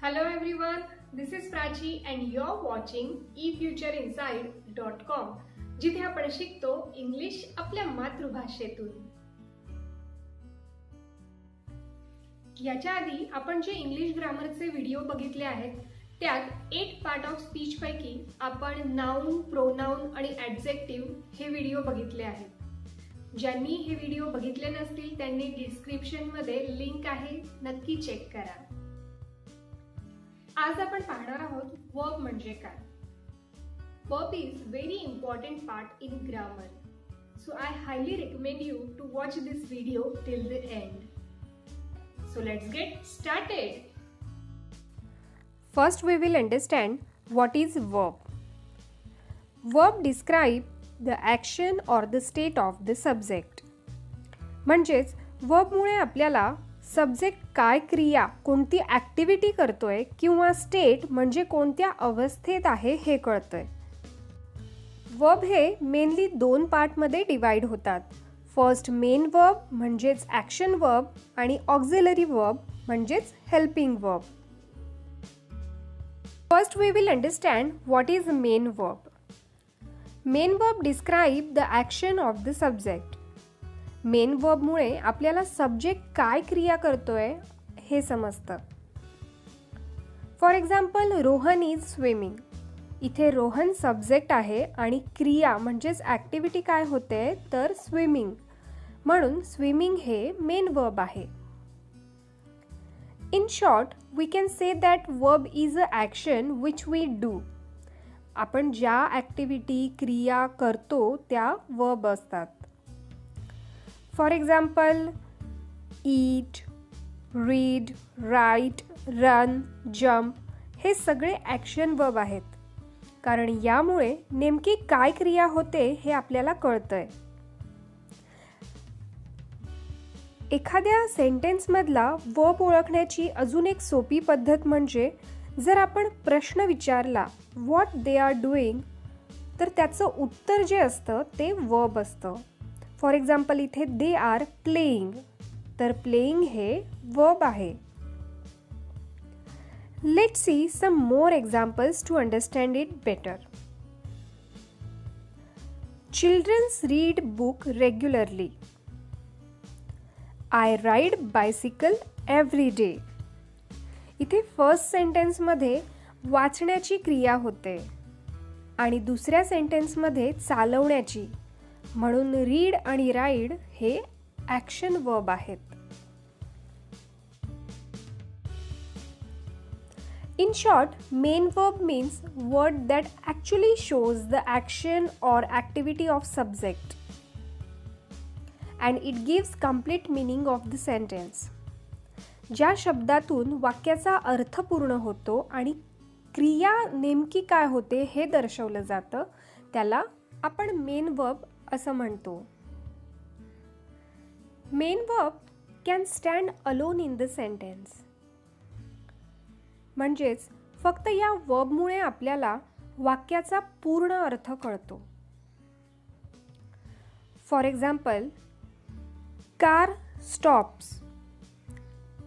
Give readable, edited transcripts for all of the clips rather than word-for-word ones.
Hello everyone, this is Prachi and you're watching efutureinside.com जिथे आपण शिकतो इंग्लिश आपल्या मातृभाषेतून। याच्या आधी आपण जे इंग्लिश ग्रामरचे व्हिडिओ बघितले आहेत त्यात 8 पार्ट ऑफ स्पीच पैकी आपण नाउन, प्रोनाउन आणि ॲडजेक्टिव्ह हे व्हिडिओ बघितले आहेत। ज्यांनी हे व्हिडिओ बघितले नसतील त्यांनी डिस्क्रिप्शन मध्ये लिंक आहे, नक्की चेक करा। आज आपण पाहणार आहोत वर्ब म्हणजे काय। Verb is very important part in grammar. So I highly recommend you to watch this video till the end. So let's get started. First we will understand what is verb. Verb describe the action or the state of the subject. म्हणजेच verb मुळे आपल्याला subject काय क्रिया, कोणती activity करतोय किंवा state म्हणजे कोणत्या अवस्थेत आहे हे कळतंय। वर्ब हे मेनली 2 पार्टमध्ये डिवाइड होतात। फर्स्ट मेन वर्ब म्हणजेच ॲक्शन वर्ब आणि ऑक्झिलरी वर्ब म्हणजेच helping verb. First we will understand what is main verb. Main verb describe the action of the subject. Main वर्बमुळे आपल्याला सब्जेक्ट काय क्रिया करतोय हे समजतं। For example Rohan is swimming. इथे रोहन सब्जेक्ट आहे आणि क्रिया म्हणजेच ॲक्टिव्हिटी काय होते तर स्विमिंग, म्हणून स्विमिंग हे मेन वर्ब आहे। In short we can say that verb is a action which we do. आपण ज्या ॲक्टिव्हिटी क्रिया करतो त्या वर्ब असतात। For example eat, read, write, run, jump हे सगळे ॲक्शन वर्ब आहेत, कारण यामुळे नेमकी काय क्रिया होते हे आपल्याला कळतंय। एखाद्या सेंटेन्समधला वर्ब ओळखण्याची अजून एक सोपी पद्धत म्हणजे जर आपण प्रश्न विचारला व्हॉट दे आर डुईंग तर त्याचं उत्तर जे असतं ते वर्ब असतं। फॉर एक्झाम्पल इथे दे आर प्लेइंग, तर प्लेइंग हे वर्ब आहे। Let's see some more examples to understand it better. Children read book regularly. I ride bicycle every day. इथे फर्स्ट सेंटेन्समध्ये वाचण्याची क्रिया होते आणि दुसऱ्या सेंटेन्समध्ये चालवण्याची, म्हणून रीड आणि राईड हे ॲक्शन वर्ब आहेत। In short, main verb means word that actually shows the action or activity of subject, and it gives complete meaning of the sentence. ज्या शब्दातून वाक्याचा अर्थ पूर्ण होतो आणि क्रिया नेमकी काय होते हे दर्शवलं जातं त्याला आपण मेन वर्ब असं म्हणतो। Main verb can stand alone in the sentence. म्हणजेच फक्त या वर्बमुळे आपल्याला वाक्याचा पूर्ण अर्थ कळतो। For example car stops.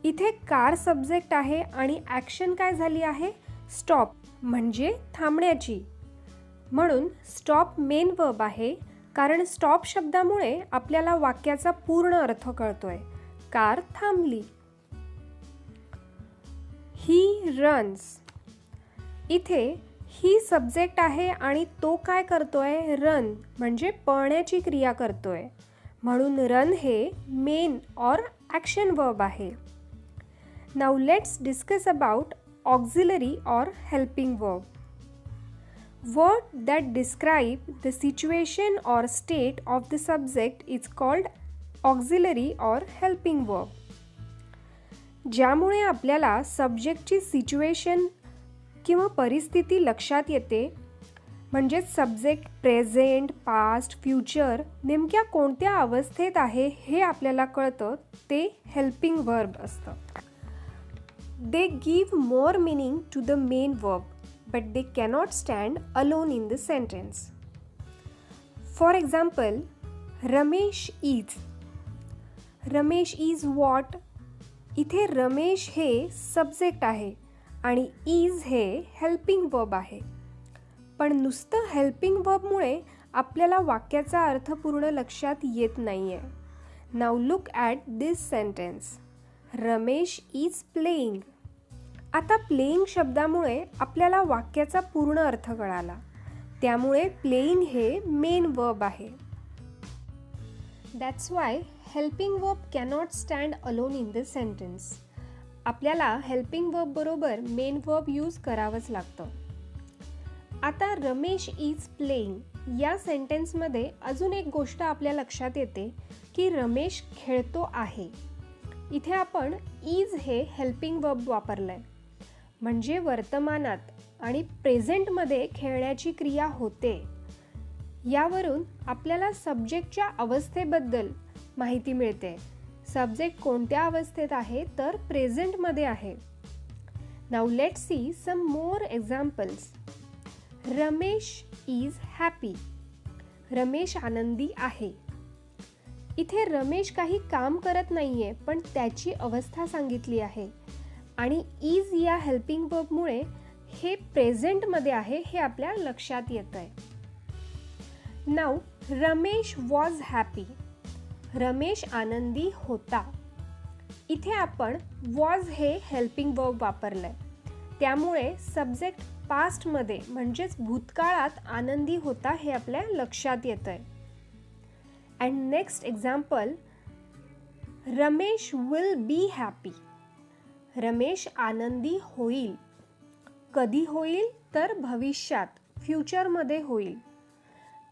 इथे कार सब्जेक्ट आहे आणि ॲक्शन काय झाली आहे स्टॉप म्हणजे थांबण्याची, म्हणून स्टॉप मेन वर्ब आहे, कारण स्टॉप शब्दामुळे आपल्याला वाक्याचा पूर्ण अर्थ कळतोय, कार थांबली। He runs. इथे ही सब्जेक्ट आहे आणि तो काय करतोय रन म्हणजे पळण्याची क्रिया करतोय, म्हणून रन हे मेन और ॲक्शन वर्ब आहे। Now let's discuss about auxiliary और helping verb. Word that describe the situation or state of the subject is called auxiliary or helping verb. ज्यामुळे आपल्याला सब्जेक्टची सिच्युएशन किंवा परिस्थिती लक्षात येते, म्हणजेच सब्जेक्ट प्रेझेंट, पास्ट, फ्युचर नेमक्या कोणत्या अवस्थेत आहे हे आपल्याला कळतं, ते हेल्पिंग वर्ब असतं। They give more meaning to the main verb, but they cannot stand alone in the sentence. For example, Ramesh is. Ramesh is what? इथे रमेश हे सब्जेक्ट आहे आणि इज हे हेल्पिंग वर्ब आहे. पण नुसतं हेल्पिंग वर्बमुळे आपल्याला वाक्याचा अर्थ पूर्ण लक्षात येत नाही आहे. Now look at this sentence. Ramesh is playing. आता प्लेइंग शब्दामुळे आपल्याला वाक्याचा पूर्ण अर्थ कळाला. त्यामुळे प्लेइंग हे मेन वर्ब आहे. That's why helping verb cannot stand alone in this sentence. आपल्याला हेल्पिंग वर्ब बरोबर मेन वर्ब यूज करावंच लागतं. आता रमेश इज प्लेइंग या सेंटेन्समध्ये अजून एक गोष्ट आपल्या लक्षात येते की रमेश खेळतो आहे. इथे आपण इज हे हेल्पिंग वर्ब वापरलंय. म्हणजे वर्तमानात आणि प्रेझेंटमध्ये खेळण्याची क्रिया होते. यावरून आपल्याला सब्जेक्टच्या अवस्थेबद्दल माहिती मिळते. सब्जेक्ट कोणत्या अवस्थेत आहे तर प्रेझेंटमध्ये आहे. Now let's see some more examples. Ramesh is happy. Ramesh आनंदी आहे. इथे रमेश काही काम करत नाहीये पण त्याची अवस्था सांगितली आहे आणि इज या हेल्पिंग वर्बमुळे हे प्रेझेंटमध्ये आहे हे आपल्या लक्षात येतंय. Now Ramesh was happy. Ramesh आनंदी होता. इथे आपण वॉज हे हेल्पिंग वर्ब वापरलंय. त्यामुळे सब्जेक्ट पास्टमध्ये म्हणजेच भूतकाळात आनंदी होता हे आपल्या लक्षात येतंय. And next example. Ramesh will be happy. Ramesh आनंदी होईल. कधी होईल तर भविष्यात, फ्युचरमध्ये होईल.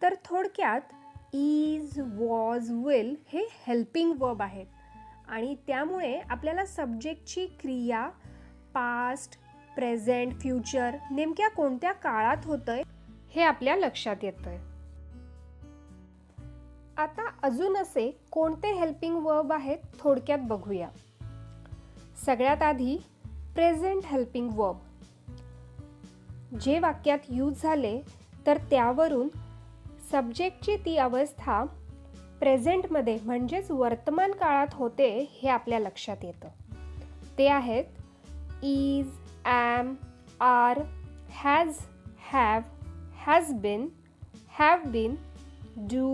तर थोडक्यात इज, वॉज, विल हे हेल्पिंग वर्ब आहेत आणि त्यामुळे आपल्याला सब्जेक्टची क्रिया पास्ट, प्रेझेंट, फ्युचर नेमक्या कोणत्या काळात होतंय हे आपल्या लक्षात येतंय. आता अजून असे कोणते हेल्पिंग वर्ब आहेत थोडक्यात बघूया. सगळ्यात आधी प्रेझेंट हेल्पिंग वर्ब. जे वाक्यात यूज झाले तर त्यावरून सब्जेक्टची ती अवस्था प्रेझेंटमध्ये म्हणजेच वर्तमान काळात होते हे आपल्या लक्षात येतं. ते आहेत is, am, are, has, have, has been, have been, do,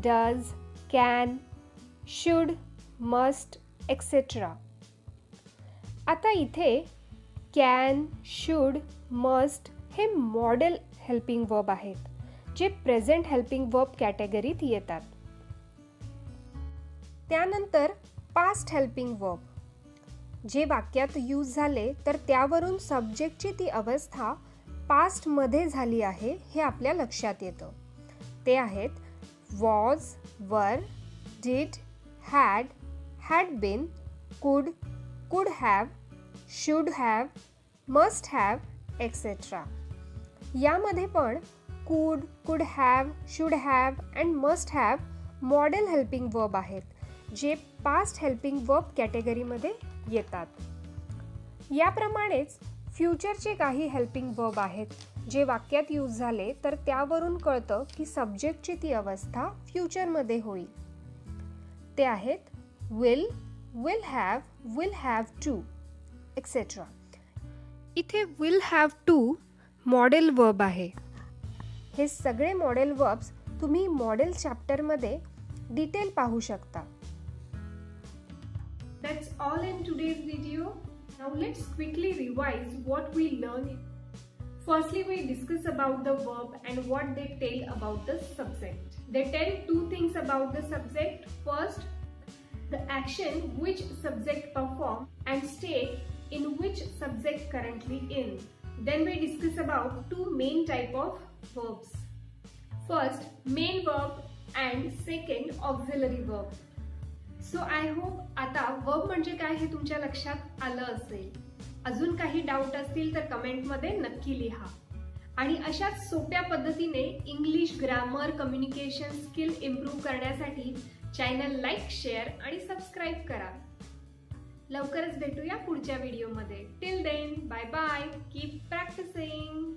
does, can, should, must, etc. आता इथे can, should, must हे मॉडेल हेल्पिंग वर्ब आहेत जे प्रेझेंट हेल्पिंग वर्ब कॅटेगरीत येतात. त्यानंतर पास्ट हेल्पिंग वर्ब. जे वाक्यात यूज झाले तर त्यावरून सब्जेक्टची ती अवस्था पास्टमध्ये झाली आहे हे आपल्या लक्षात येतं. ते आहेत वॉज, वर, डिड, हॅड, हॅड बीन, कुड, कुड have, should have, must have, etcetera. यामध्ये पण कुड, कुड have, should have and must have model helping verb आहेत जे पास्ट हेल्पिंग वर्ब कॅटेगरीमध्ये येतात. याप्रमाणेच फ्युचरचे काही हेल्पिंग वर्ब आहेत जे वाक्यात यूज झाले तर त्यावरून कळतं की सब्जेक्टची ती अवस्था फ्युचरमध्ये होईल. ते आहेत will, will have to, et cetera. इथे will have to model verb आहे. हे सगळे मॉडेल वर्ब्स तुम्ही मॉडेल चॅप्टरमध्ये डिटेल पाहू शकता. That's all in today's video. Now let's quickly revise what we learned. Firstly, we discuss about the verb and what they tell about the subject. They tell two things about the subject. First, the action which subject perform and state in which subject currently in. Then we discuss about two main type of verbs. First, main verb and second, auxiliary verb. So I hope आता verb म्हणजे काय हे तुमच्या लक्षात आलं असेल. अजून काही डाऊट असतील तर कमेंटमध्ये नक्की लिहा. आणि अशाच सोप्या पद्धतीने English grammar communication skill improve करण्यासाठी चॅनल लाईक, शेअर आणि सबस्क्राईब करा. लवकरच भेटूया पुढच्या व्हिडिओमध्ये. Till then, bye bye. Keep practising.